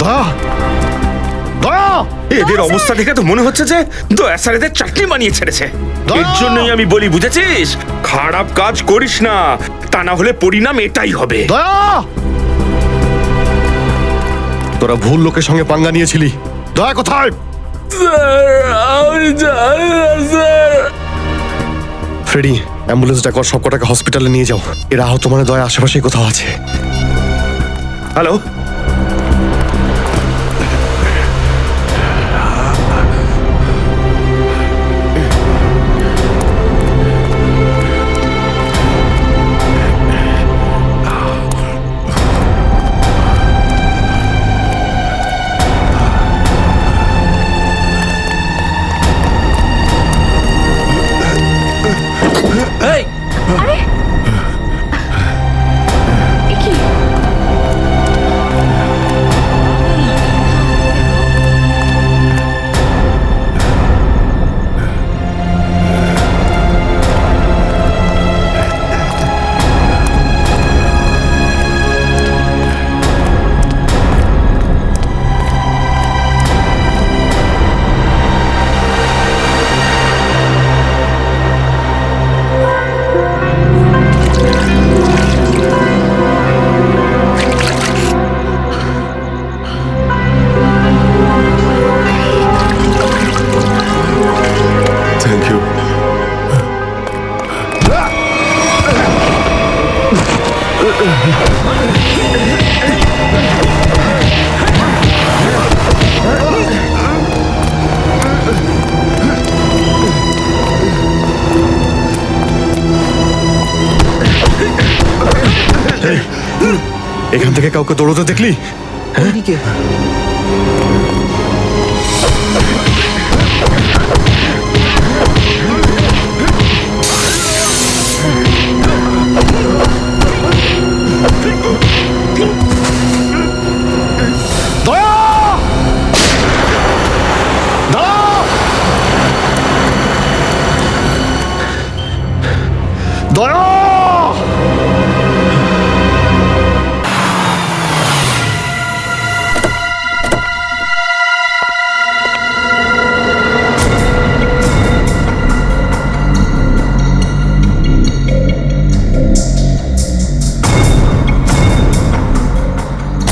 দয়া, দয়া, এদের অবস্থা দেখে তো মনে হচ্ছে যে দয়া স্যার এদের চাকরি বানিয়ে ছেড়েছে। এর জন্যই আমি বলি, বুঝেছিস, খারাপ কাজ করিস না, তা না হলে পরিণাম এটাই হবে। দয়া, তোরা ভুল লোকের সঙ্গে পাঙ্গা নিয়েছিলি। দয়া কোথায়? ফ্রেডি, অ্যাম্বুলেন্স ডাকো, সব কটাকে হসপিটালে নিয়ে যাও। এরা আহত মানে দয়া আশেপাশেই কোথাও আছে। Hello, thank you. এখান থেকে কাউকে দৌড়তে দেখলি? ওইদিকে। দয়া, দাঁড়াও! দয়া,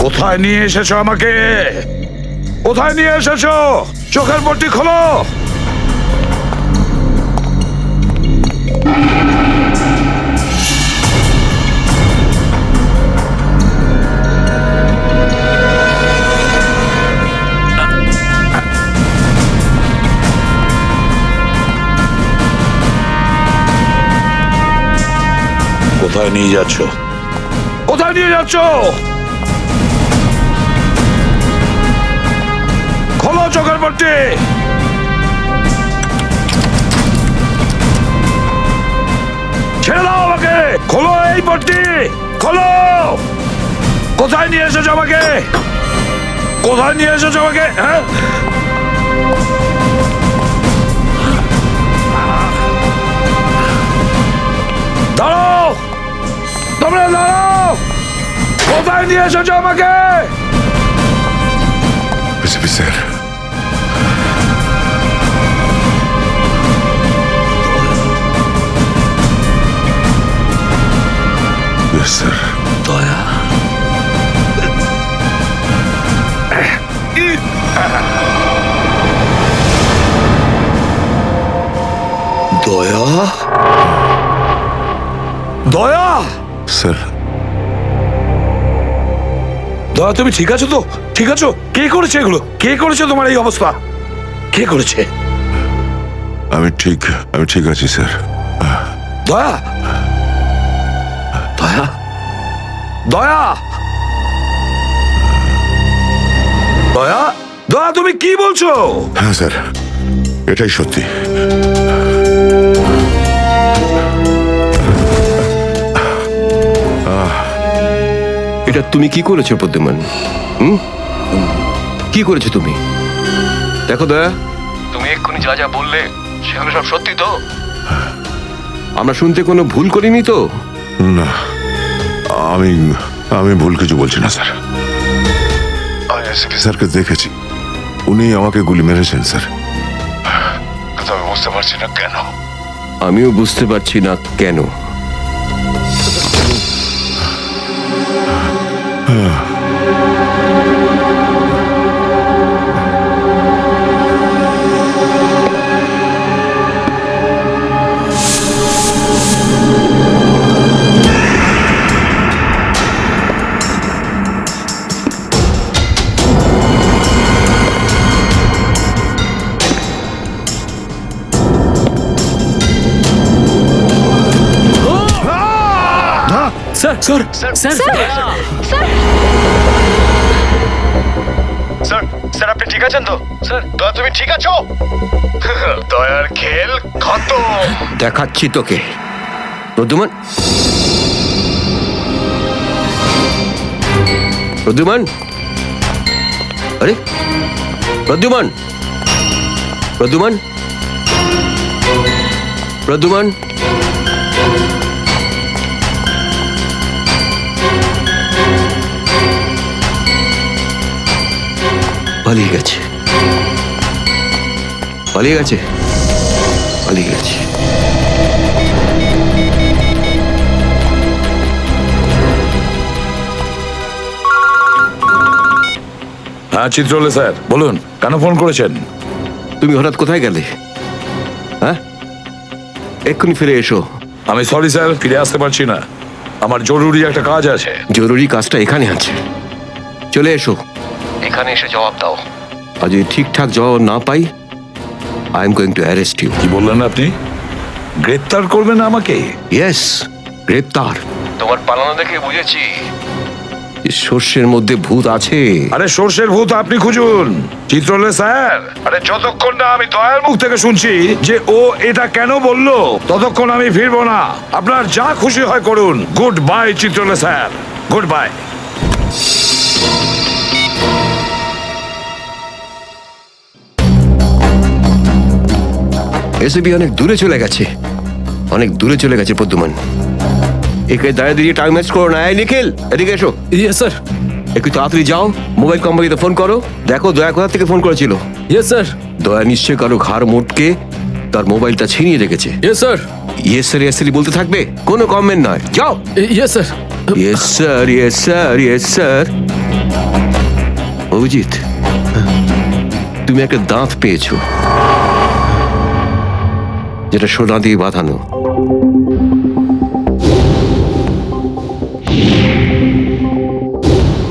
কোথায় নিয়ে এসেছো আমাকে? কোথায় নিয়ে এসেছো? চোখের পট্টি খোলো। কোথায় নিয়ে যাচ্ছ? কোথায় নিয়ে যাচ্ছ? খোলো চোখের পট্টি। ছেড়ে দাও আমাকে। খোলো এই পট্টি, খোলো। কোথায় নিয়ে এসেছো আমাকে? কোথায় নিয়ে এসেছো আমাকে? হ্যাঁ, দাঁড়াও, তোমরা দাঁড়াও। কোথায় নিয়ে এসেছো আমাকে? SP sir, sir. দয়া, দয়া, দয়া, স্যার, দয়া, তুমি ঠিক আছো তো? ঠিক আছো? কে করেছে এগুলো? কে করেছে তোমার এই অবস্থা? কে করেছে? আমি ঠিক আছি স্যার। দয়া, দয়া, দয়া, দয়া, দয়া, তুমি কি বলছো? হ্যাঁ স্যার, এটাই সত্যি। এটা তুমি কি করেছো প্রদ্যুম্ন? কি করেছো তুমি? দেখো দয়া, তুমি এক্ষুনি যা যা বললে সেগুলো সব সত্যি তো? আমরা শুনতে কোনো ভুল করিনি তো? না, আমি ভুল কিছু বলছি না স্যার। এসপি স্যারকে দেখেছি, উনি আমাকে গুলি মেরেছেন স্যার। কিন্তু আমি বুঝতে পারছি না কেন। আমিও বুঝতে পারছি না কেন। Sir sir sir sir sir আপনি ঠিক আছেন তো? স্যার দয়া তুমি ঠিক আছো? দয়ার খেল খতম। দেখাচ্ছি তোকে প্রদ্যুমান। প্রদ্যুমান, আরে প্রদ্যুমান, প্রদ্যুমান, প্রদ্যুমান। পালিয়ে গেছে, পালিয়ে গেছে, পালিয়ে গেছে। হ্যাঁ চিত্রলে স্যার বলুন, কেন ফোন করেছেন? তুমি হঠাৎ কোথায় গেলে? হ্যাঁ, এক্ষুনি ফিরে এসো। আমি সরি স্যার, ফিরে আসতে পারছি না, আমার জরুরি একটা কাজ আছে। জরুরি কাজটা এখানে আছে, চলে এসো। এখানে এসে জবাব দাও। আর যদি ঠিকঠাক জবাব না পাই, I am going to arrest you. কি বললেন আপনি? গ্রেপ্তার করবেন আমাকে? ইয়েস, গ্রেপ্তার। তোমার পালানো দেখে বুঝেছি সর্ষের মধ্যে ভূত আছে। আরে সর্ষের ভূত আপনি খুঁজুন চিত্রলে স্যার। আরে যতক্ষণ না আমি দয়ার মুখ থেকে শুনছি যে ও এটা কেন বললো, ততক্ষণ আমি ফিরবো না। আপনার যা খুশি হয় করুন। Good bye Chitrole sir, good bye. এসবি অনেক দূরে চলে গেছে, অনেক দূরে চলে গেছে প্রদ্যুমান। একে দাঁড়িয়ে দিয়ে টাইম ওয়েস্ট করো না। এই নিখিল, এদিকে এসো। ইয়েস স্যার, একটু তাড়াতাড়ি যাও, মোবাইল কোম্পানিতে ফোন করো, দেখো দয়া কোথা থেকে ফোন করেছিল। ইয়েস স্যার, দয়া নিশ্চয় কারো ঘাড় মোটকে তার মোবাইলটা ছিনিয়ে রেখেছে। Yes sir, yes sir yes sir বলতে থাকবে, কোনো কমেন্ট নয়। যাও। Yes sir. Yes sir, yes sir, yes sir. Abhijit, তুমি একটা দাঁত পেয়েছো, যেটা সোনা দিয়ে বাঁধানো।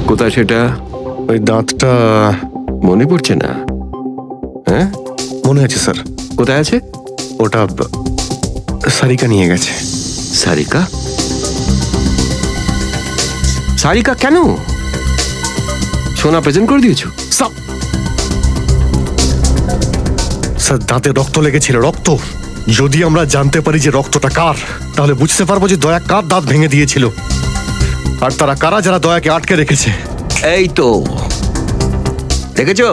কোথায় সেটা? ওই দাঁতটা মনে পড়ছে না? হ্যাঁ, মনে আছে স্যার। কোথায় আছে? ওটা সারিকা নিয়ে গেছে। সারিকা? সারিকা কেন? সোনা প্রেজেন্ট করে দিয়েছো? স্যার দাঁতে রক্ত লেগেছিল, রক্ত। যদি আমরা জানতে পারি যে রক্তটা কার, তাহলে বুঝতে পারবো যে দয়া কার দাঁত ভেঙে দিয়েছিল, আর তারা কারা যারা দয়াকে আটকে রেখেছে। এই তো দেখেছো,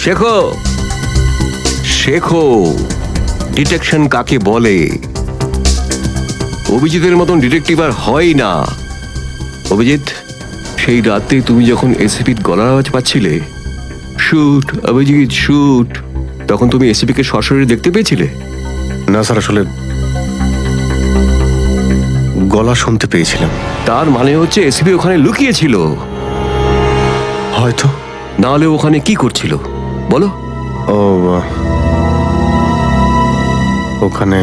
শেখো শেখো ডিটেকশন কাকে বলে। অভিজিতের মতন ডিটেকটিভ আর হয় না। অভিজিৎ, সেই রাতে তুমি যখন এসিপির গলার আওয়াজ পাচ্ছিলে, শুট অভিজিৎ শুট, তখন তুমি এসিপিকে সরাসরি দেখতে পেয়েছিলে? না স্যার, আসলে গলা শুনতে পেয়েছিলাম। তার মানে হচ্ছে এসিপি ওখানে লুকিয়েছিল। হয়তো। না হলে ওখানে কি করছিল বলো? ও ওখানে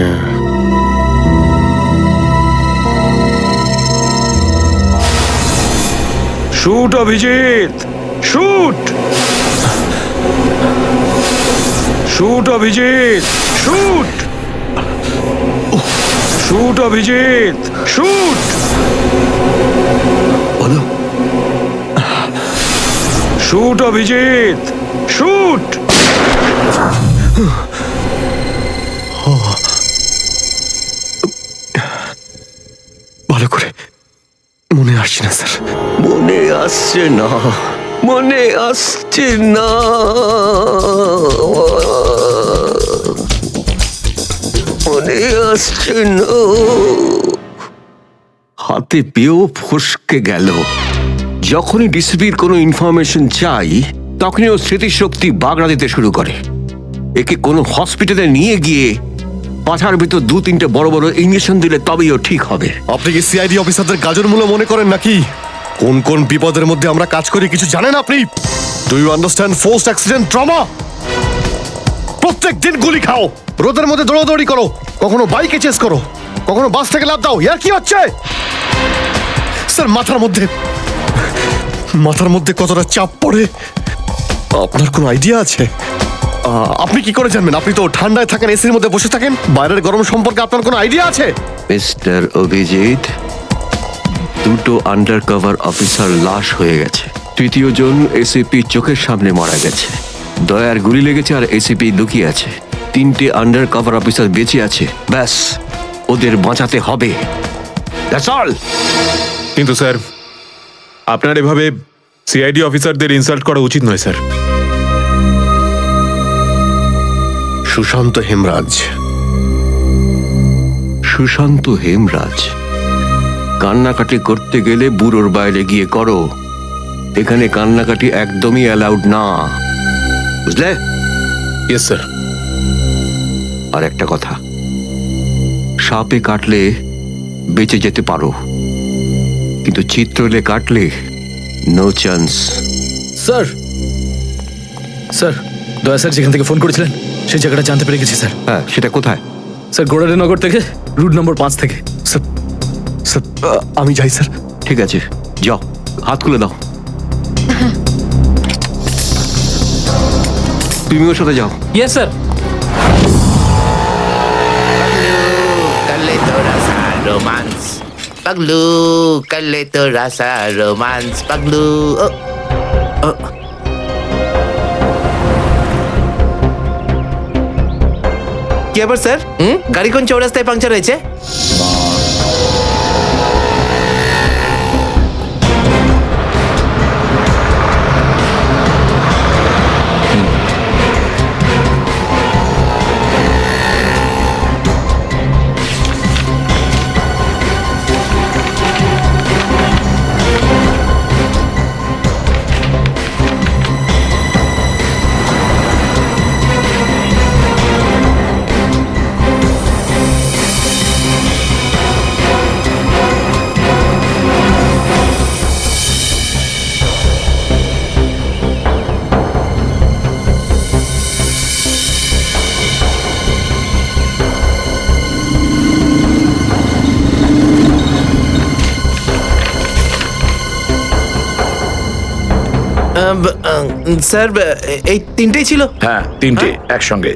shoot Abhijit, shoot, shoot Abhijit, shoot, shoot Abhijit, shoot. বলো। Shoot Abhijit, shoot. ভালো করে মনে আসছে না স্যার। মনে আসছে না, মনে আসছে না। মনে আসছে না। হাতে পেয়েও ফসকে গেল। যখনই ডিসিপির কোনো ইনফরমেশন চাই তখনই ও স্মৃতিশক্তি বাগড়া দিতে শুরু করে। একে কোনো হসপিটালে নিয়ে গিয়ে পাঠার ভিতর 2-3টে বড় বড় ইঞ্জেকশন দিলে তবেই ও ঠিক হবে। আপনি কি সিআইডি অফিসারদের গাজর মূল্য মনে করেন নাকি? কোন কোন বিপদের মধ্যে আমরা কাজ করি কিছু জানেন আপনি? Do you understand forced accident trauma? প্রত্যেক দিন গুলি খাও, রোদের মধ্যে দৌড়াদৌড়ি করো, কখনো বাইকে চেস করো, কখনো বাস থেকে লাফ দাও। ইয়ার কি হচ্ছে স্যার? মাথার মধ্যে কতটা চাপ পড়ে আপনার কোনো আইডিয়া আছে? আপনি কি করে জানবেন? আপনি তো ঠান্ডায় থাকেন, এসির মধ্যে বসে থাকেন। বাইরের গরম সম্পর্কে আপনার কোনো আইডিয়া আছে? মিস্টার অভিজিৎ, 2টো আন্ডার কভার অফিসার লাশ হয়ে গেছে, 3য় জন এসিপি চোখের সামনে মারা গেছে, দয়ার গুলি লেগেছে আর এসিপি লুকিয়ে আছে, 3টে আন্ডার কভার অফিসার বেঁচে আছে। ব্যাস, ওদের বাঁচাতে হবে। That's all. কিন্তু স্যার, আপনার এভাবে সিআইডি অফিসারদের ইনসাল্ট করা উচিত নয় স্যার। সুশান্ত হেমরাজ। সুশান্ত হেমরাজ? কান্নাকাটি করতে গেলে বুড়োর বাইরে গিয়ে করো, এখানে কান্নাকাটি একদমই অ্যালাউড না, বুঝলে? Yes sir. আর একটা কথা, সাপে কাটলে বেঁচে যেতে পারো, কিন্তু চিত্রলে কাটলে নো চান্স। স্যার, স্যার, দয়া স্যার যেখান থেকে ফোন করেছিলেন সেই জায়গাটা জানতে পেরে গেছি স্যার। হ্যাঁ, সেটা কোথায়? স্যার, গোড়ারেনগর থেকে, রুট নম্বর 5 থেকে। স্যার, স্যার, আমি যাই স্যার। ঠিক আছে, যাও, হাত খুলে দাও। তুমি ওর সাথে যাও। Yes sir. कर ले तो रसा रोमांस पगलू, कर ले तो रसा रोमांस पगलू। কি ব্যাপার স্যার? গাড়ি কোন চৌরাস্তায় পাংচার হয়েছে? স্যার, এই তিনটেই ছিল? হ্যাঁ, 3টে একসঙ্গে।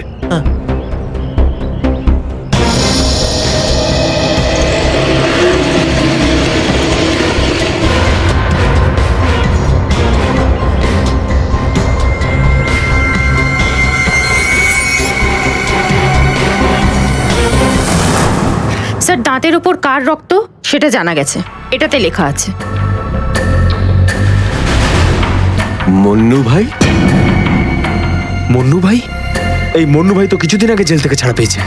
স্যার, দাঁতের উপর কার রক্ত সেটা জানা গেছে, এটাতে লেখা আছে। মন্নু ভাই? মন্নু ভাই? এই মন্নু ভাই তো কিছুদিন আগে জেল থেকে ছাড়া পেয়েছে।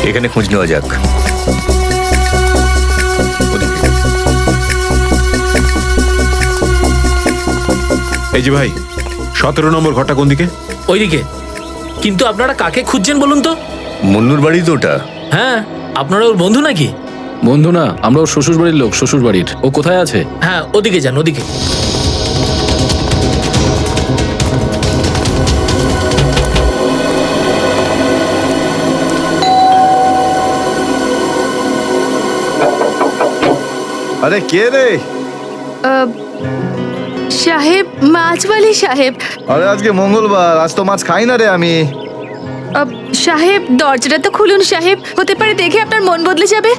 এখানে খোঁজ নেওয়া যাক। এই যে ভাই, 17 নম্বর ঘরটা কোন দিকে? ওইদিকে। কিন্তু আপনারা কাকে খুঁজছেন বলুন তো? মুন্নুর বাড়ি তো ওটা। হ্যাঁ, আপনারা ওর বন্ধু নাকি? বন্ধু না, আমরা ওর শ্বশুর বাড়ির লোক। শ্বশুর বাড়ির। ও কোথায় আছে? হ্যাঁ, ওদিকে যান, ওদিকে। আরে কে রে? সাহেব, মাছওয়ালি সাহেব। আরে আজকে মঙ্গলবার, আজ তো মাছ খাই না রে আমি। সাহেব, দরজাটা তো খুলুন সাহেব, হতে পারে দেখে আপনার মন বদলে যাবে।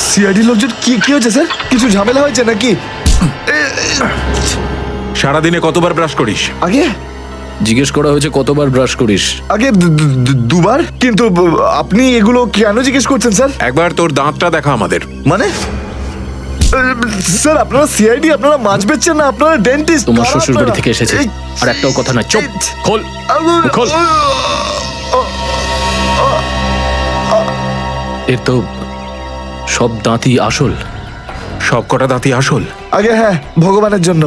সিআইডি লোকজন কি কি হয়েছে স্যার? কিছু ঝামেলা হয়েছে নাকি? সারাদিনে কতবার ব্রাশ করিস? আগে জিজ্ঞেস করা হয়েছে কতবার ব্রাশ করিস। আগে দুবার। কিন্তু আপনি এগুলো কেন জিজ্ঞেস করছেন স্যার? একবার তোর দাঁতটা দেখা আমাদের। মানে স্যার আপনারা সিআইডি, আপনারা মাছ বেচছেন না, আপনারা ডেন্টিস্ট। তোমার শ্বশুর বাড়ি থেকে এসেছে আর একটাও কথা না। চুপ, খোল খোল। এর তো সব দাঁতই আসল। সব কটা দাঁতই আসল? আগে হ্যাঁ, ভগবানের জন্য।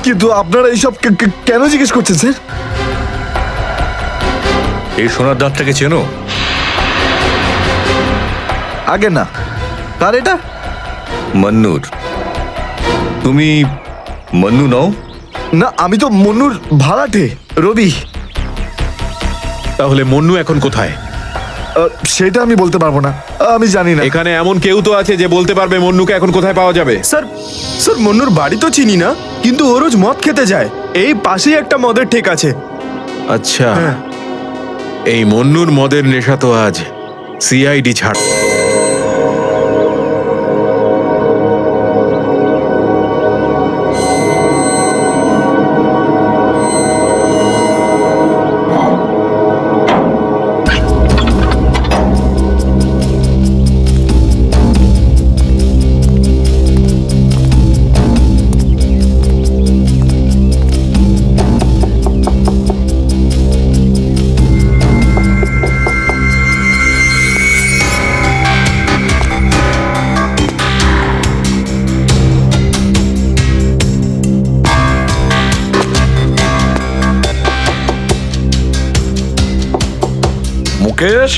কিন্তু আপনারা এইসব কেন জিজ্ঞেস করছেন স্যার? এই সোনার দাঁতটাকে চেনো? আগে না। কার এটা? মন্নুর। তুমি মন্নু নও? না, আমি তো মন্নুর ভাড়াটে, রবি। তাহলে মন্নু এখন কোথায়? সেটা আমি বলতে পারবো না, আমি জানি না। এখানে এমন কেউ তো আছে যে বলতে পারবে মন্নুকে এখন কোথায় পাওয়া যাবে? স্যার স্যার মন্নুর বাড়ি তো চিনি না, কিন্তু ও রোজ মদ খেতে যায়। এই পাশেই একটা মদের ঠেক আছে। আচ্ছা, এই মন্নুর মদের নেশা তো আজ সিআইডি ছাড়। মুকেশ,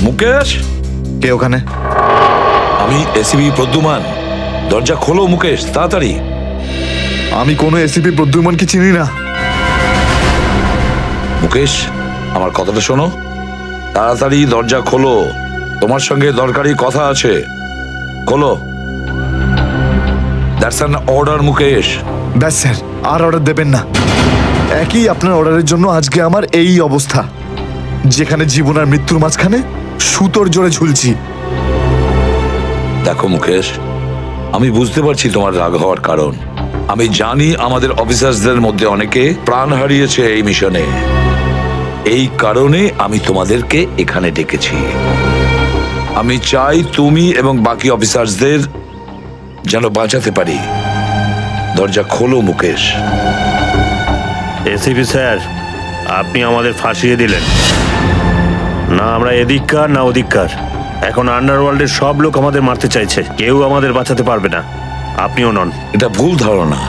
মুকেশ, কে ওখানে? আমি এসিবি প্রদ্যুমান। দরজা খোলো মুকেশ, তাড়াতাড়ি। আমি কোনো এসিপি প্রদ্যুমানকে চিনি না। মুকেশ, আমার কথাটা শোনো, তাড়াতাড়ি দরজা খোলো, তোমার সঙ্গে দরকারি কথা আছে। খোলো। That's an order Mukesh. ব্যাস স্যার, আর অর্ডার দেবেন না। একই আপনার অর্ডারের জন্য আজকে আমার এই অবস্থা, যেখানে জীবন আর মৃত্যুর মাঝখানে সুতোর জোরে ঝুলছি। দেখো মুকেশ, আমি বুঝতে পারছি তোমার রাগ হওয়ার কারণ। আমি জানি আমাদের অফিসারদের মধ্যে অনেকে প্রাণ হারিয়েছে এই মিশনে। এই কারণে আমি তোমাদেরকে এখানে ডেকেছি। আমি চাই তুমি এবং বাকি অফিসারদের যেন বাঁচাতে পারি। দরজা খোলো মুকেশ। এসিপি স্যার, আপনি আমাদের ফাঁসিয়ে দিলেন। না আমরা এদিককার না ওদিককার। এখন আন্ডারওয়ার্ল্ডের সব লোক আমাদের মারতে চাইছে, কেউ আমাদের বাঁচাতে পারবে না, আপনিও নন। এটা ভুল ধারণা,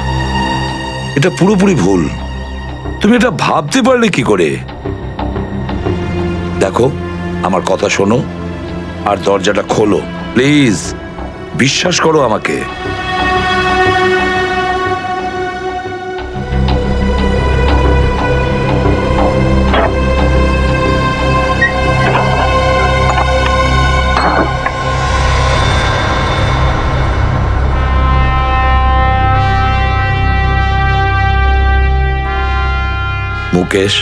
এটা পুরোপুরি ভুল। তুমি এটা ভাবতে পারলে কি করে? দেখো, আমার কথা শোনো আর দরজাটা খোলো প্লিজ। বিশ্বাস করো আমাকে। মুকেশ,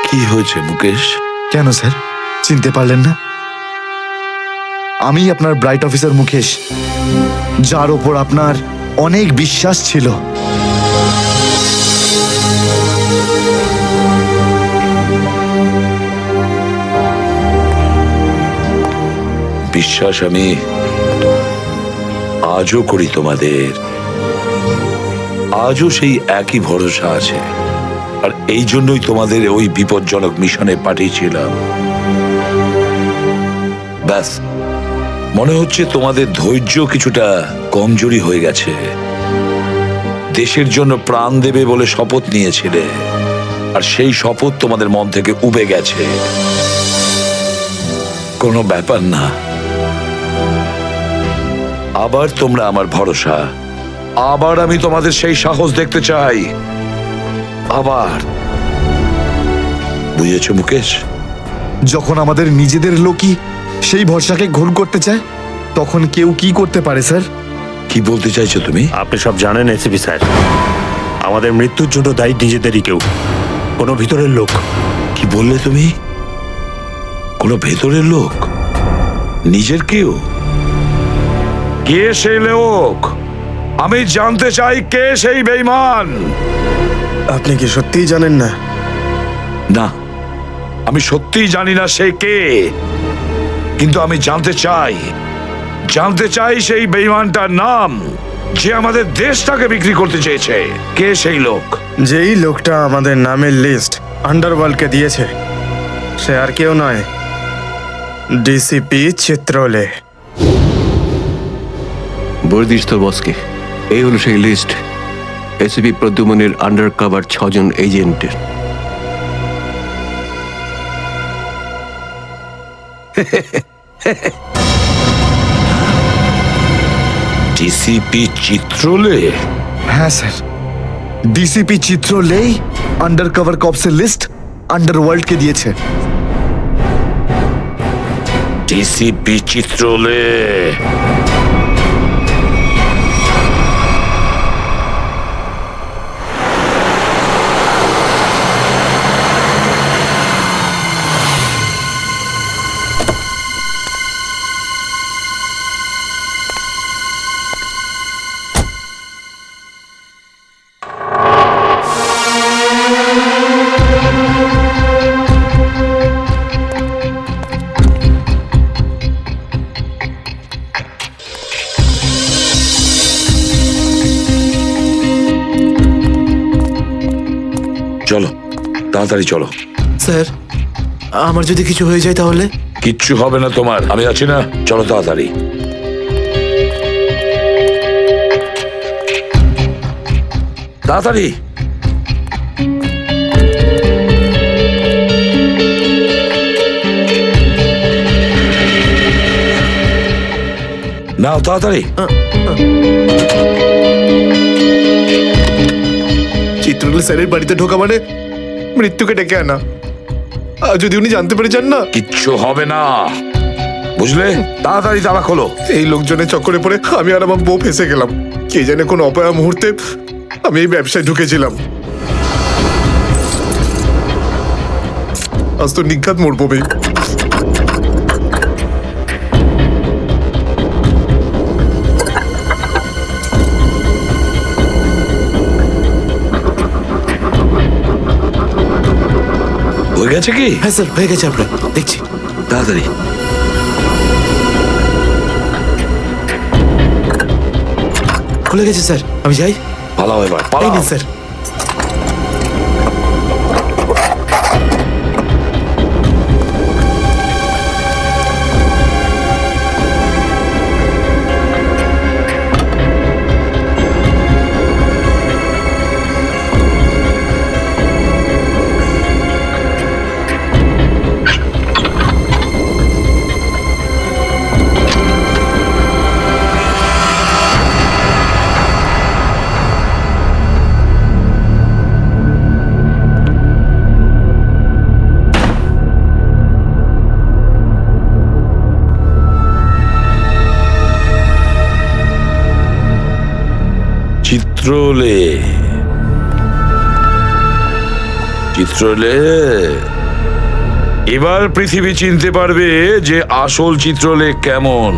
কি হয়েছে মুকেশ? কেন স্যার, চিনতে পারলেন না? আমি আপনার ব্রাইট অফিসার মুকেশ, যার ওপর আপনার অনেক বিশ্বাস ছিল। বিশ্বাস আমি আজও করি তোমাদের। আজও সেই একই ভরসা আছে, আর এই জন্যই তোমাদের ওই বিপজ্জনক মিশনে পাঠিয়েছিলাম। ব্যাস, মনে হচ্ছে তোমাদের ধৈর্য কিছুটা কমজোরি হয়ে গেছে। দেশের জন্য প্রাণ দেবে বলে শপথ নিয়েছিলে, আর সেই শপথ তোমাদের মন থেকে উবে গেছে। কোনো ব্যাপার না, আবার তোমরা আমার ভরসা আবার আমি তোমাদের সেই সাহস দেখতে চাই। আবার। বুঝেছো মুকেশ? যখন আমাদের নিজেদের লোকই সেই ভরসাকে ঘোর করতে চায়, তখন কেউ কি করতে পারে স্যার? কি বলতে চাইছো তুমি? আপনি সব জানেন এসিপি স্যার, আমাদের মৃত্যুর জন্য দায়ী নিজেদেরই কেউ, কোনো ভিতরের লোক। কি বললে তুমি? কোনো ভেতরের লোক? নিজের কেউ? কে সেই লোক? আমি জানতে চাই কে সেই বেঈমান। আপনি কি সত্যিই জানেন না? না, আমি সত্যিই জানি না সে কে, কিন্তু আমি জানতে চাই সেই বেঈমানটার নাম, যে আমাদের দেশটাকে বিক্রি করতে চেয়েছে। কে সেই লোক? যেই লোকটা আমাদের নামের লিস্ট আন্ডারওয়ার্ল্ডকে দিয়েছে, সে আর কেউ নয়, ডিসিপি চিত্রলে। বর্দিস তোর বসকে। এই হলো সেই লিস্ট এসিপি প্রদ্যুমনের আন্ডার কভার 6 জন এজেন্টের। ডিসিপি চিত্রলে? হ্যাঁ স্যার, ডিসিপি চিত্রলেই আন্ডার কভার কপসের লিস্ট আন্ডারওয়ার্ল্ডকে দিয়েছে। ডিসিপি চিত্রলে? চলো, তাড়াতাড়ি চলো। স্যার, আমার যদি কিছু হয়ে যায় তাহলে? কিচ্ছু হবে না তোমার, আমি আছি না। চলো তাড়াতাড়ি। তাড়াতাড়ি। নাও তাড়াতাড়ি। চিত্রলে স্যারের বাড়িতে ঢোকা মানে মৃত্যুকে ডেকে আনা। আর যদি উনি জানতে পেরে যান না? কিচ্ছু হবে না, বুঝলে? তাড়াতাড়ি তালা খোলো। এই লোকজনের চক্করে পড়ে আমি আর আমার বউ ফেসে গেলাম। কে জানে কোন অপয়া মুহূর্তে আমি এই ব্যবসায় ঢুকেছিলাম। আজ তো নিঘাত মরবো বে। হয়ে গেছে কি? হ্যাঁ স্যার, হয়ে গেছে। আপনার দেখছি। তাড়াতাড়ি। খুলে গেছে স্যার, আমি যাই। পালাও এবার, এই পালাও। নিন স্যার। চিত্রলে, চিত্রলে। এবার পৃথিবী চিনতে পারবে যে আসল চিত্রলে কেমন।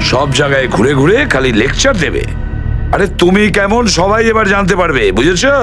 সব জায়গায় ঘুরে ঘুরে খালি লেকচার দেবে। আরে তুমি কেমন সবাই এবার জানতে পারবে, বুঝেছো?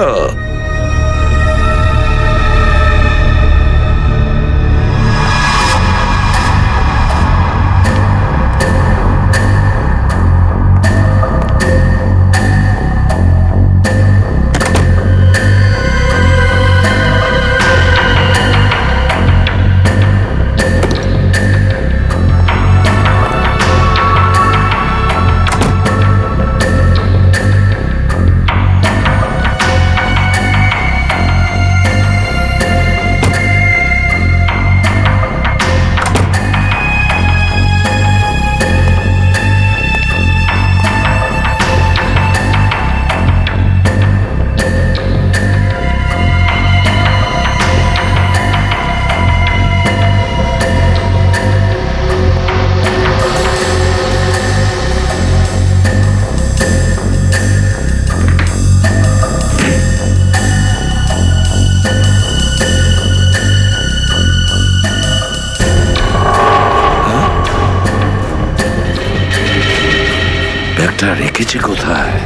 ব্যাগটা রেখেছে কোথায়?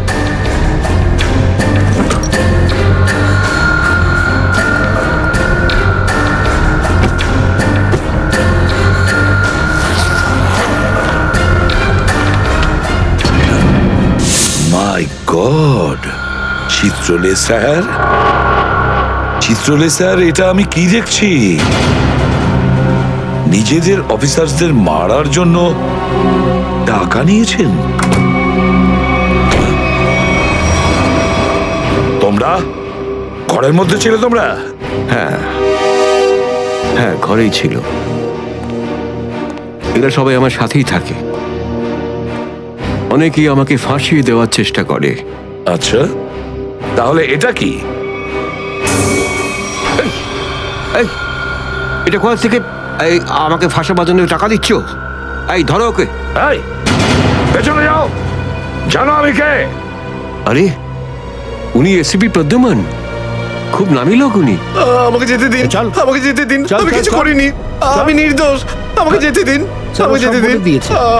মাই গড, চিত্রলে স্যার, চিত্রলে স্যার, এটা আমি কি দেখছি? নিজেদের অফিসারদের মারার জন্য টাকা নিয়েছেন তোমরা? ঘরের মধ্যে ছিল তোমরা? হ্যাঁ হ্যাঁ, ঘরেই ছিল। এরা সবাই আমার সাথেই থাকে। অনেকেই আমাকে ফাঁসিয়ে দেওয়ার চেষ্টা করে। আচ্ছা, তাহলে এটা কি? এই, এটা কোথা থেকে আমাকে ফাঁসাবার জন্য টাকা দিচ্ছ? এই ধরো ওকে। এই, পেছনে যাও, জানো আমি কে? আরে, উনি এসিপি প্রদ্যুমান, খুব নামি লোক উনি। আমাকে যেতে দিন, আমাকে যেতে দিন, আমি কিছু করিনি, আমি নির্দোষ, আমাকে যেতে দিন, আমাকে যেতে দিন,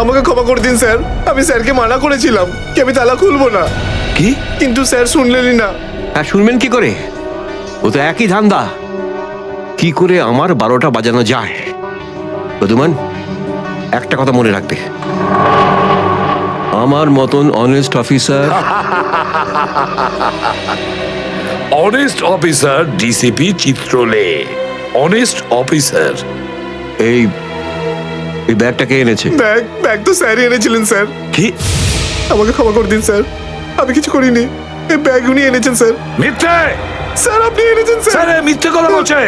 আমাকে ক্ষমা করে দিন স্যার। আমি স্যারকে মানা করেছিলাম কি আমি তালা খুলবো না, কি? কিন্তু স্যার শুনলেনই না। হ্যাঁ, শুনবেন কি করে? ও তো একই ধান্দা, কি করে আমার 12টা বাজানো যায়। প্রদ্যুমান, একটা কথা মনে রাখবে, আমার মতন honest officer, honest officer DCP Chitrole, honest officer. এই ব্যাগটাকে এনেছে। ব্যাগ তো স্যারই এনেছিলেন স্যার। কি? আমাকে ক্ষমা করে দিন স্যার, আমি কিছু করিনি, এই ব্যাগ উনি এনেছেন স্যার। মিথ্যে স্যার, আপনি এনেছেন স্যার। স্যার, মিথ্যে কথা বলছে।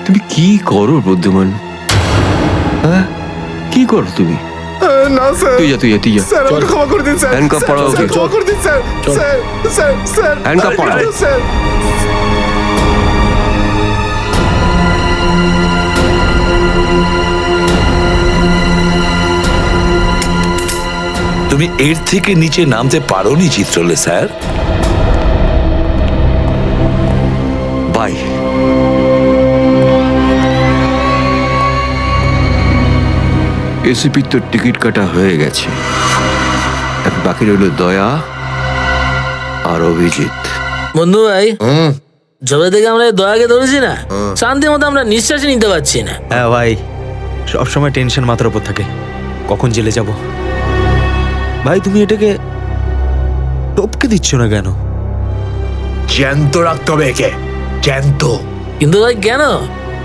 তুমি কি করো প্রদ্যুমান? হ্যাঁ, কি করো তুমি? না স্যার, তুই যা, তুই যা। স্যার আমাকে ক্ষমা করে দিন স্যার। হ্যান্ডকাফ পরাও ওকে। ক্ষমা করে দিন sir. Sir, sir, sir, handcuff পরাও। স্যার। তুমি এর থেকে নিচে নামতে পারোনি চিত্রলে স্যার। বাই। এসিপির তো টিকিট কাটা হয়ে গেছে, এখন বাকি রইল দয়া আর অভিজিৎ। বন্ধু ভাই, যবে থেকে আমরা এই দয়াকে ধরেছি না, শান্তি মতো আমরা নিঃশ্বাসই নিতে পারছি না। হ্যাঁ ভাই, সবসময় টেনশন মাথার উপর থাকে, কখন জেলে যাব। ভাই তুমি এটাকে টপকে দিচ্ছ না কেন? জ্যান্ত রাখতে হবে একে, জ্যান্ত। কিন্তু ভাই কেন?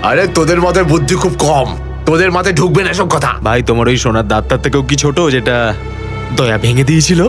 আরে তোদের মাথায় বুদ্ধি খুব কম, তোদের মাথায় ঢুকবে না এসব কথা। ভাই তোমার ওই সোনার দাঁতটার থেকেও কি ছোট যেটা দয়া ভেঙে দিয়েছিল?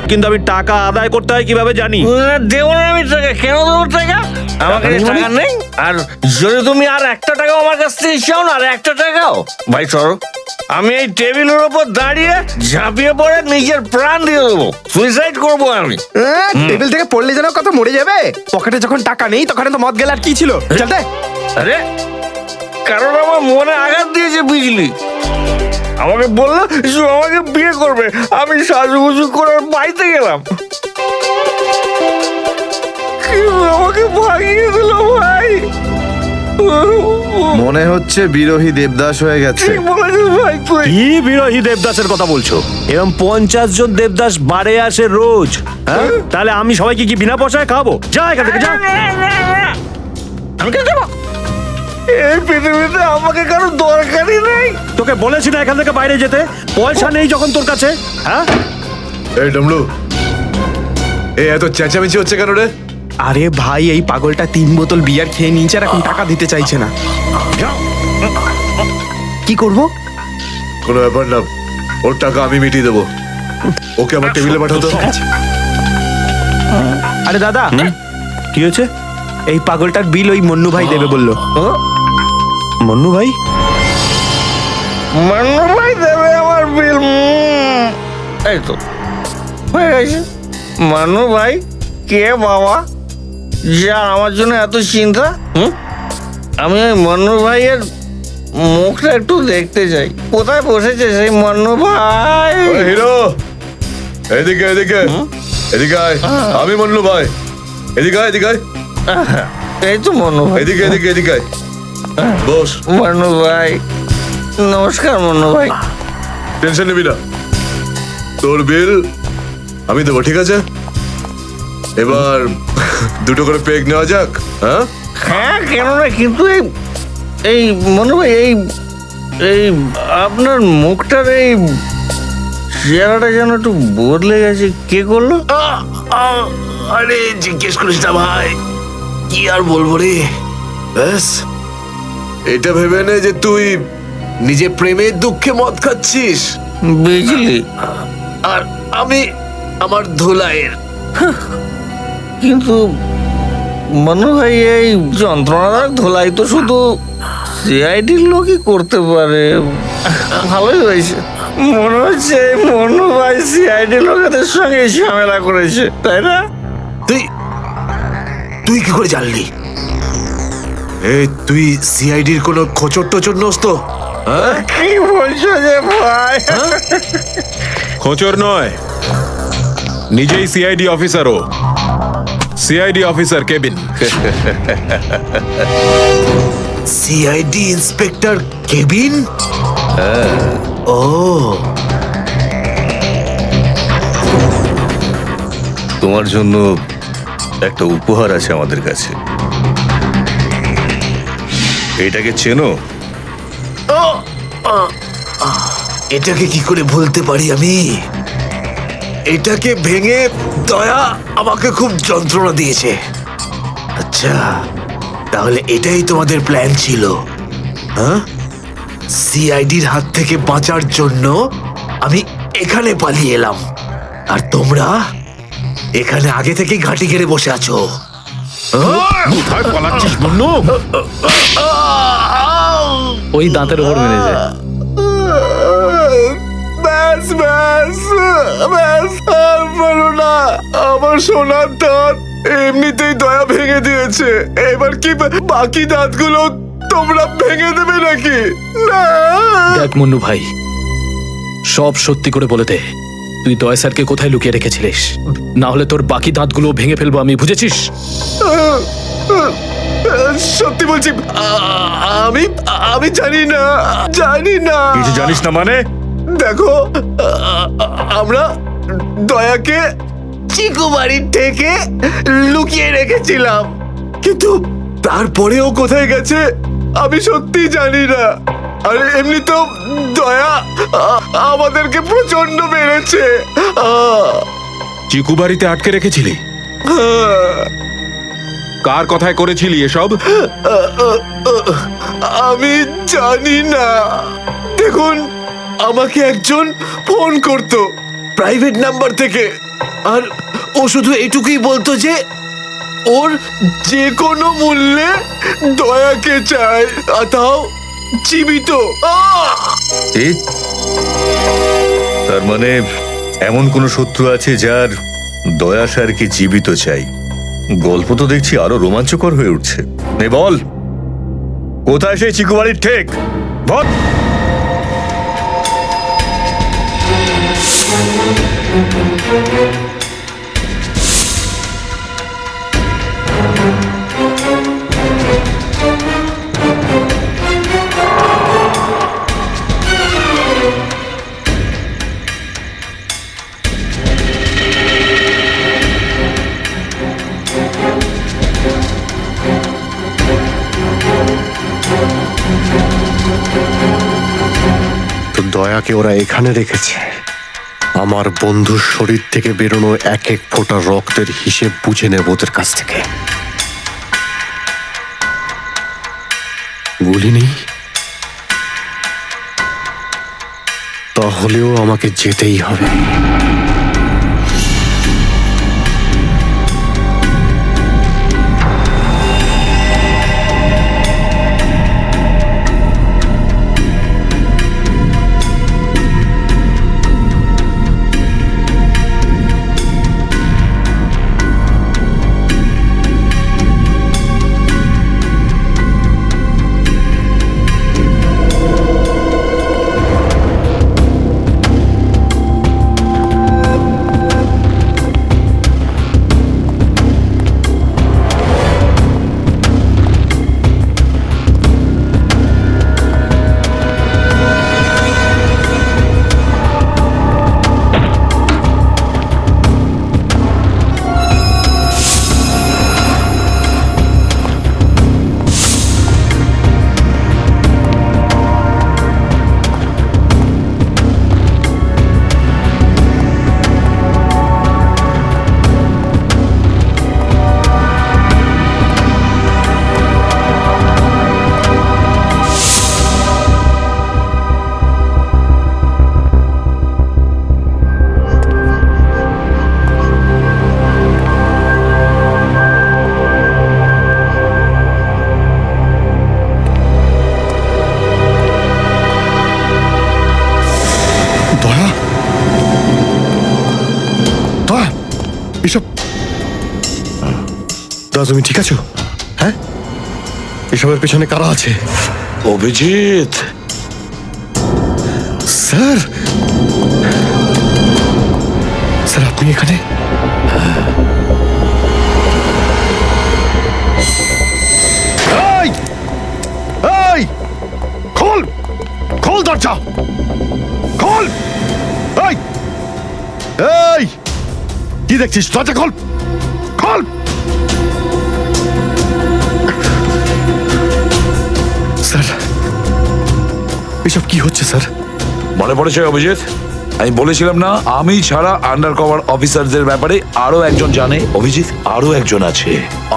কিন্তু আমি টাকা আদায় করতে হয় কিভাবে জানি? দেবো না আমি টাকা, কেন দেবো টাকা? আমার কাছে টাকা নেই। আর যদি তুমি আর একটা টাকাও আমার কাছ থেকে চাও না, আর একটা টাকাও, ভাই সরো, আমি এই টেবিলের উপর দাঁড়িয়ে ঝাঁপিয়ে পড়ে নিজের প্রাণ দিয়ে দেবো, সুইসাইড করবো আমি। টেবিল থেকে পড়লে যেন কত মরে যাবে। পকেটে যখন টাকা নেই তখন তো মদ গেলে আর কি ছিল। চলতে আরে কারণ আমার মনে আঘাত দিয়েছে বিজলি। আমাকে বললো যে আমাকে বিয়ে করবে, আমি সাজুগুজু করে বাড়িতে গেলাম, আমাকে ভাগিয়ে দিল ভাই। মনে হচ্ছে বিরোহী দেবদাস হয়ে গেছে। ঠিক বলেছিস ভাই তুই। কি বিরোহী দেবদাসের কথা বলছো? এরকম 50 জন দেবদাস বাড়ে আসে রোজ, হ্যাঁ? তাহলে আমি সবাইকে কি বিনা পয়সায় খাবো? যা এখান থেকে যা। আমি কেন যাবো? এই পৃথিবীতে আমাকে কারো দরকারই নেই। তোকে বলেছি না এখান থেকে বাইরে যেতে? পয়সা নেই যখন তোর কাছে, হ্যাঁ? এই ডমলু, এই এত চেঁচামেচি হচ্ছে কেন রে? আরে ভাই, এই পাগলটা 3 বোতল বিয়ার খেয়ে নিয়েছে আর এখন টাকা দিতে চাইছে না। কি করব? কোনো ব্যাপার না, ওর টাকা আমি মিটিয়ে দেবো। ওকে আমার টেবিলে পাঠাতো। আরে দাদা, কি হয়েছে? এই পাগলটার বিল ওই মন্নু ভাই দেবে বললো। মন্নু ভাই? মান্নু ভাই দেবে আমার বিল? এই তো হয়ে গেছে। মান্নু ভাই কে বাবা, যা আমার জন্য এত চিন্তা? আমি ওই মান্নু ভাইয়ের মুখটা একটু দেখতে চাই। কোথায় বসেছে সেই মান্নু ভাই? হিরো, এদিকে এদিকে এদিকে আয়। আমি মন্নু ভাই, এদিকে আয়, এদিকে আয়। এই তো মান্নু ভাই, এদিকে এদিকে এদিকে আয়। বস। মান্নু ভাই নমস্কার। মান্নু ভাই টেনশন নিবি না, তোর বিল আমি দেবো, ঠিক আছে? এবার দুটো করে পেগ নেওয়া যাক। হ্যাঁ হ্যাঁ, কেন না, কিন্তু এই মনে ভাই এই এই আপনার মুখটার এই চেহারাটা যেন একটু বদলে গেছে। কে করলো? আরে জিজ্ঞেস করিস না ভাই, কি আর বলবো রে। ব্যাস, এটা ভেবে নে যে তুই নিজে প্রেমের দুঃখে মদ খাচ্ছিস, বিজলি, আর আমি আমার ধুলাইয়ের। কিন্তু মনে হয় এই যন্ত্রণাদায়ক ধোলাই তো শুধু সিআইডির লোকই করতে পারে। ভালোই হয়েছে, মনে হচ্ছে মনু ভাই সিআইডি লোকেদের সঙ্গে ঝামেলা করেছে, তাই না? তুই কি করে জানলি? এই তুই সিআইডির কোনো খোঁচর টোচর নোস তো? কি বলছো যে ভাই? খোঁচর নয়, নিজেই সিআইডি অফিসারও। CID officer cabin. CID inspector cabin? ও, তোমার জন্য একটা উপহার আছে আমাদের কাছে। এটাকে চেনো? এটাকে কি করে ভুলতে পারি আমি? এটাকে ভেঙে দয়া আমাকে খুব যন্ত্রণা দিয়েছে। আচ্ছা, তাহলে এটাই তোমাদের প্ল্যান ছিল, হ্যাঁ? সিআইডির হাত থেকে বাঁচার জন্য আমি এখানে পালিয়ে এলাম, আর তোমরা এখানে আগে থেকে ঘাঁটি ঘেরে বসে আছো। কোথায় পালাচ্ছিস মন্নু? ওই দাঁতের উপর মেরেছে। ব্যাস ব্যাস ব্যাস, আর বলো না। আমার সোনার দাঁত এমনিতেই দয়া ভেঙে দিয়েছে, এবার কি বাকি দাঁতগুলো তোমরা ভেঙে দেবে নাকি? না। দেখ মন্নু ভাই, সব সত্যি করে বলে দে, তুই দয়া স্যারকে কোথায় লুকিয়ে রেখেছিলিস? না হলে তোর বাকি দাঁতগুলো ভেঙে ফেলবো আমি, বুঝেছিস? সত্যি বলছি, আমি আমি জানি না, জানি না। কিছু জানিস না মানে? দেখো, আমরা দয়াকে চিকু বাড়ির থেকে লুকিয়ে রেখেছিলাম, কিন্তু তারপরেও কোথায় গেছে আমি সত্যি জানি না। আর এমনিতেও দয়া আমাদেরকে প্রচন্ড মেরেছে। চিকু বাড়িতে আটকে রেখেছিলি? কার কথায় করেছিলি এসব? আমি জানি না। দেখুন, আমাকে একজন ফোন করতো প্রাইভেট নাম্বার থেকে, আর ও শুধু এটুকুই বলতো যে ওর যে কোনো মূল্যে দয়াকে চায়, আর তাও জীবিত। এ? তার মানে এমন কোন শত্রু আছে যার দয়া স্যারকে জীবিত চাই? গল্প তো দেখছি আরো রোমাঞ্চকর হয়ে উঠছে। নে বল, কোথায় সেই চিকু বাড়ির ঠেক? বল। তো দয়াকে ওরা এখানে রেখেছে আমার বন্ধুর শরীর থেকে বেরোনো এক এক ফোঁটা রক্তের হিসেব বুঝে নেব ওদের কাছ থেকে। গুলি নেই, তাহলেও আমাকে যেতেই হবে। এসব দাদা, তুমি ঠিক আছো? হ্যাঁ, এসবের পেছনে কারা আছে? অভিজিৎ স্যার, স্যার আপনি এখানে? এই এই খোল, খোল দরজা, খোল। এই এই কি দেখছিস? দরজা খোল, খোল। স্যার, এসব কি হচ্ছে স্যার? মনে পড়েছে অভিজিৎ, আমি বলেছিলাম না আমি ছাড়া আন্ডার কভার অফিসারদের ব্যাপারে আরো একজন জানে? অভিজিৎ, আরো একজন আছে,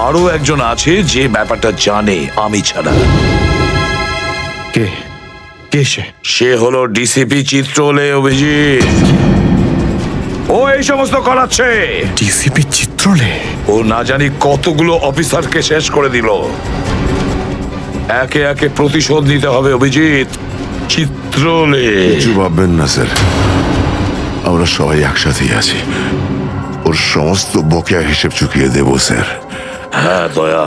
আরো একজন আছে যে ব্যাপারটা জানে আমি ছাড়া। কে? কে সে? সে হলো ডিসিপি চিত্রলে। অভিজিৎ, ও এই সমস্ত করাচ্ছে। ডিসিপি চিত্রলে? ও না জানি কতগুলো অফিসারকে শেষ করে দিল। একে একে প্রতিশোধ নিতে হবে অভিজিৎ। চিত্রলে, কিছু ভাববেন না স্যার, আমরা সবাই একসাথেই আছি। ওর সমস্ত বকেয়া হিসেব চুকিয়ে দেব স্যার। হ্যাঁ দয়া।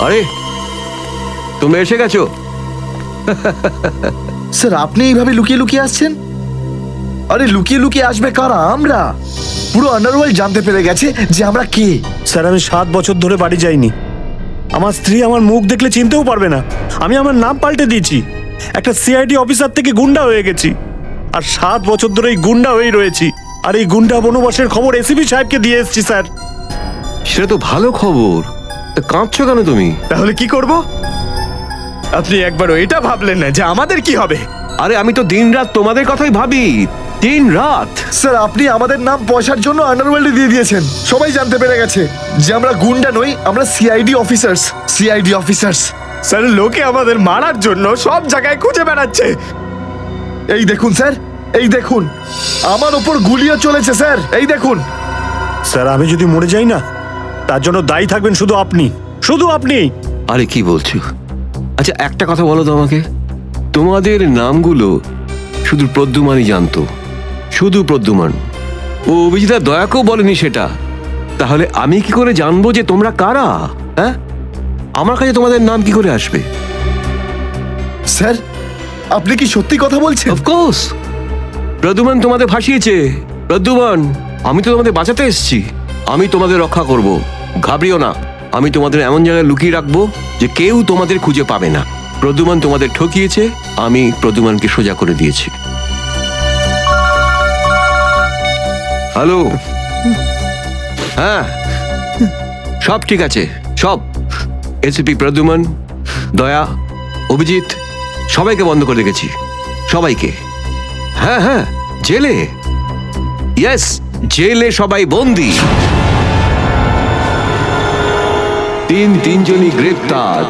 আরে, তুমি এসে গেছো? স্যার, আপনি এইভাবে লুকিয়ে লুকিয়ে আসছেন? আরে লুকিয়ে লুকিয়ে আসবে কারা? আমরা। পুরো আন্ডারওয়ার্ল্ড জানতে পেরে গেছে যে আমরা কে। স্যার, আমি 7 বছর ধরে বাড়ি যাইনি। আমার স্ত্রী আমার মুখ দেখলে চিনতেও পারবে না। আমি আমার নাম পাল্টে দিয়েছি, একটা সিআইডি অফিসার থেকে গুন্ডা হয়ে গেছি। আর 7 বছর ধরে এই গুন্ডা হয়েই রয়েছি। আর এই গুন্ডা বনবাসের খবর এসিপি সাহেবকে দিয়ে এসেছি স্যার। সেটা তো ভালো খবর, তা কাঁদছো কেন তুমি? তাহলে কি করব? আপনি একবারও এটা ভাবলেন না যে আমাদের কি হবে? আরে আমি তো দিনরাত তোমাদের কথাই ভাবি, দিনরাত। স্যার আপনি আমাদের নাম পয়সার জন্য আন্ডারওয়ার্ল্ডে দিয়ে দিয়েছেন। সবাই জানতে পেরে গেছে যে আমরা গুন্ডা নই, আমরা CID officers. CID officers. Sir লোকে আমাদের মারার জন্য সব জায়গায় খুঁজে বেড়াচ্ছে। এই দেখুন স্যার, এই দেখুন, আমার ওপর গুলিও চলেছে স্যার, এই দেখুন। স্যার আমি যদি মরে যাই না, তার জন্য দায়ী থাকবেন শুধু আপনি, শুধু আপনি। আরে কি বলছো? আচ্ছা একটা কথা বলো তো আমাকে, তোমাদের নামগুলো শুধু প্রদ্যুমানই জানতো, শুধু প্রদ্যুমান। ও অভিজিৎ দয়াকেও বলেনি সেটা। তাহলে আমি কি করে জানবো যে তোমরা কারা? হ্যাঁ, আমার কাছে তোমাদের নাম কি করে আসবে? স্যার আপনি কি সত্যি কথা বলছেন? অফকোর্স, প্রদ্যুমান তোমাদের ভাসিয়েছে। প্রদ্যুমান, আমি তো তোমাদের বাঁচাতে এসেছি, আমি তোমাদের রক্ষা করব, ঘাবড়িও না। আমি তোমাদের এমন জায়গায় লুকিয়ে রাখবো যে কেউ তোমাদের খুঁজে পাবে না। প্রদ্যুমান তোমাদের ঠকিয়েছে, আমি প্রদ্যুমানকে সোজা করে দিয়েছি। হ্যালো, হ্যাঁ সব ঠিক আছে, সব। এসিপি প্রদ্যুমান, দয়া, অভিজিৎ সবাইকে বন্ধ করে রেখেছি, সবাইকে। হ্যাঁ হ্যাঁ, জেলে, ইয়েস, জেলে সবাই বন্দি। তিনজনই গ্রেপ্তার।